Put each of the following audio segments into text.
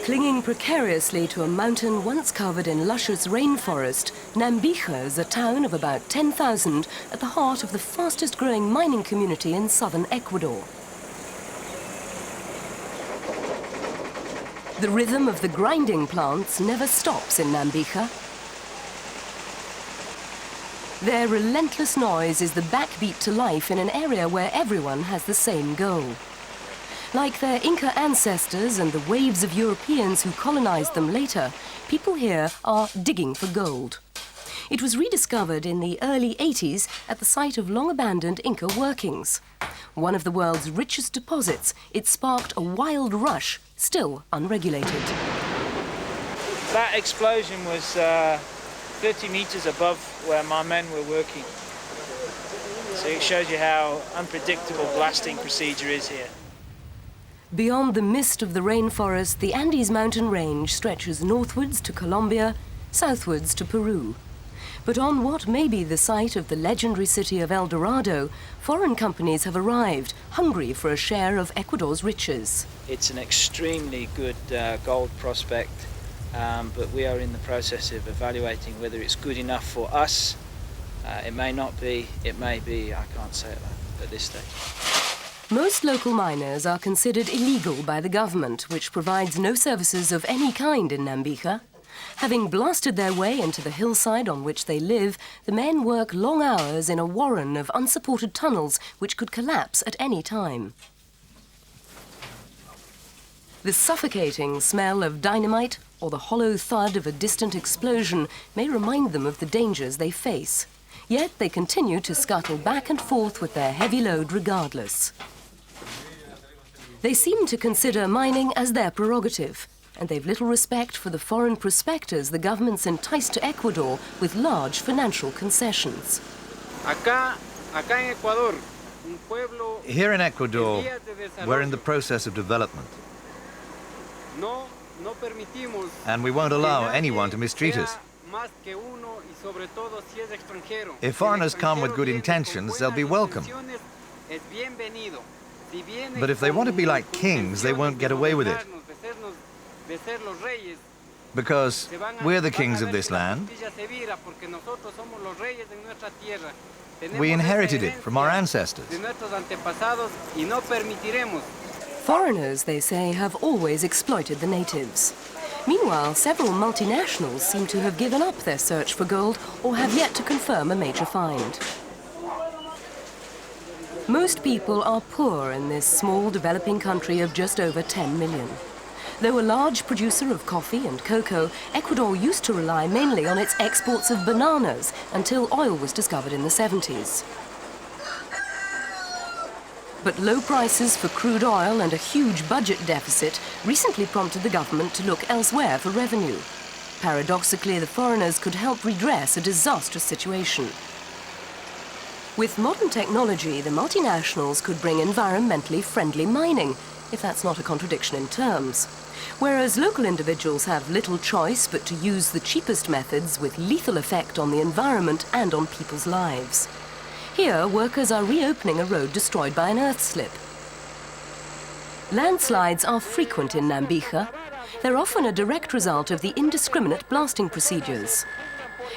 Clinging precariously to a mountain once covered in luscious rainforest, Nambija is a town of about 10,000 at the heart of the fastest-growing mining community in southern Ecuador. The rhythm of the grinding plants never stops in Nambija. Their relentless noise is the backbeat to life in an area where everyone has the same goal. Like their Inca ancestors and the waves of Europeans who colonized them later, people here are digging for gold. It was rediscovered in the early 80s at the site of long-abandoned Inca workings. One of the world's richest deposits, it sparked a wild rush, still unregulated. That explosion was 30 meters above where my men were working. So it shows you how unpredictable blasting procedure is here. Beyond the mist of the rainforest, the Andes mountain range stretches northwards to Colombia, southwards to Peru. But on what may be the site of the legendary city of El Dorado, foreign companies have arrived, hungry for a share of Ecuador's riches. It's an extremely good gold prospect, but we are in the process of evaluating whether it's good enough for us. It may not be, it may be, I can't say it at this stage. Most local miners are considered illegal by the government, which provides no services of any kind in Nambija. Having blasted their way into the hillside on which they live, the men work long hours in a warren of unsupported tunnels which could collapse at any time. The suffocating smell of dynamite or the hollow thud of a distant explosion may remind them of the dangers they face. Yet they continue to scuttle back and forth with their heavy load regardless. They seem to consider mining as their prerogative, and they've little respect for the foreign prospectors the government's enticed to Ecuador with large financial concessions. Here in Ecuador, we're in the process of development. And we won't allow anyone to mistreat us. If foreigners come with good intentions, they'll be welcome. But if they want to be like kings, they won't get away with it. Because we're the kings of this land. We inherited it from our ancestors. Foreigners, they say, have always exploited the natives. Meanwhile, several multinationals seem to have given up their search for gold or have yet to confirm a major find. Most people are poor in this small developing country of just over 10 million. Though a large producer of coffee and cocoa, Ecuador used to rely mainly on its exports of bananas until oil was discovered in the 70s. But low prices for crude oil and a huge budget deficit recently prompted the government to look elsewhere for revenue. Paradoxically, the foreigners could help redress a disastrous situation. With modern technology, the multinationals could bring environmentally friendly mining, if that's not a contradiction in terms. Whereas local individuals have little choice but to use the cheapest methods with lethal effect on the environment and on people's lives. Here, workers are reopening a road destroyed by an earth slip. Landslides are frequent in Nambija. They're often a direct result of the indiscriminate blasting procedures.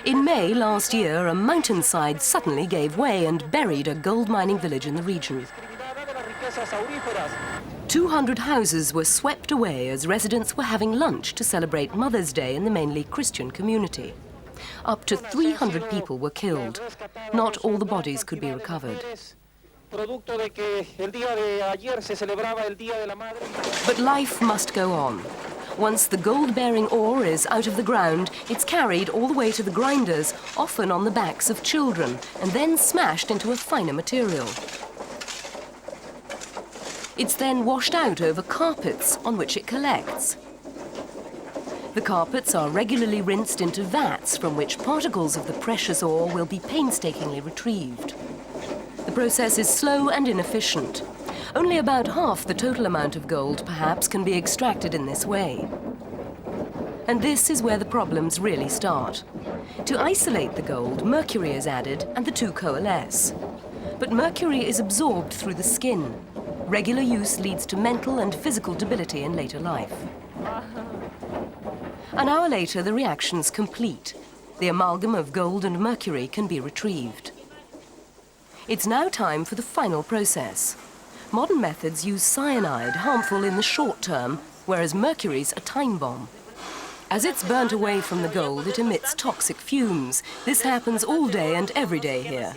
In May last year, a mountainside suddenly gave way and buried a gold mining village in the region. 200 houses were swept away as residents were having lunch to celebrate Mother's Day in the mainly Christian community. Up to 300 people were killed. Not all the bodies could be recovered. But life must go on. Once the gold-bearing ore is out of the ground, it's carried all the way to the grinders, often on the backs of children, and then smashed into a finer material. It's then washed out over carpets on which it collects. The carpets are regularly rinsed into vats from which particles of the precious ore will be painstakingly retrieved. The process is slow and inefficient. Only about half the total amount of gold, perhaps, can be extracted in this way. And this is where the problems really start. To isolate the gold, mercury is added and the two coalesce. But mercury is absorbed through the skin. Regular use leads to mental and physical debility in later life. An hour later, the reaction's complete. The amalgam of gold and mercury can be retrieved. It's now time for the final process. Modern methods use cyanide, harmful in the short term, whereas mercury's a time bomb. As it's burnt away from the gold, it emits toxic fumes. This happens all day and every day here.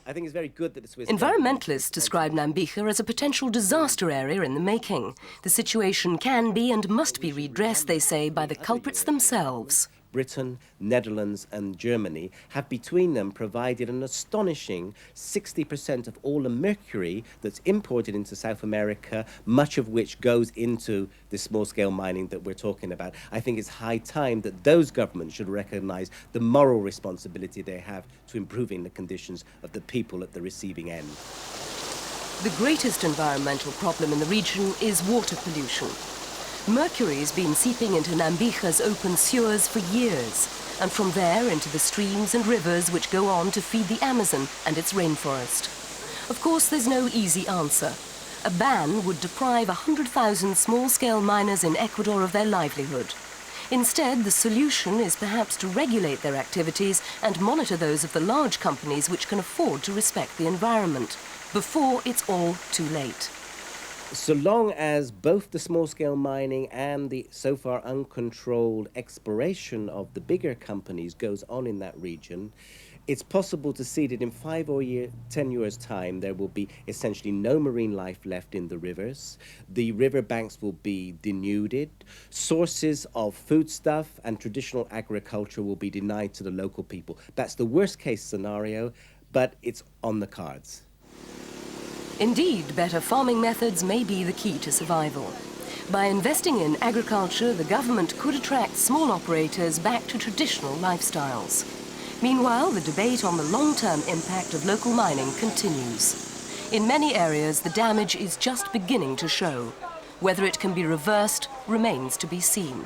I think it's very good that the Swiss Environmentalists describe Nambija as a potential disaster area in the making. The situation can be and must be redressed, they say, by the culprits themselves. Britain, Netherlands and Germany have between them provided an astonishing 60% of all the mercury that's imported into South America, much of which goes into the small-scale mining that we're talking about. I think it's high time that those governments should recognize the moral responsibility they have to improving the conditions of the people at the receiving end. The greatest environmental problem in the region is water pollution. Mercury has been seeping into Nambija's open sewers for years, and from there into the streams and rivers which go on to feed the Amazon and its rainforest. Of course, there's no easy answer. A ban would deprive 100,000 small-scale miners in Ecuador of their livelihood. Instead, the solution is perhaps to regulate their activities and monitor those of the large companies which can afford to respect the environment, before it's all too late. So long as both the small-scale mining and the so far uncontrolled exploration of the bigger companies goes on in that region, it's possible to see that in 5 or 10 years' time there will be essentially no marine life left in the rivers. The river banks will be denuded. Sources of foodstuff and traditional agriculture will be denied to the local people. That's the worst-case scenario, but it's on the cards. Indeed, better farming methods may be the key to survival. By investing in agriculture, the government could attract small operators back to traditional lifestyles. Meanwhile, the debate on the long-term impact of local mining continues. In many areas, the damage is just beginning to show. Whether it can be reversed remains to be seen.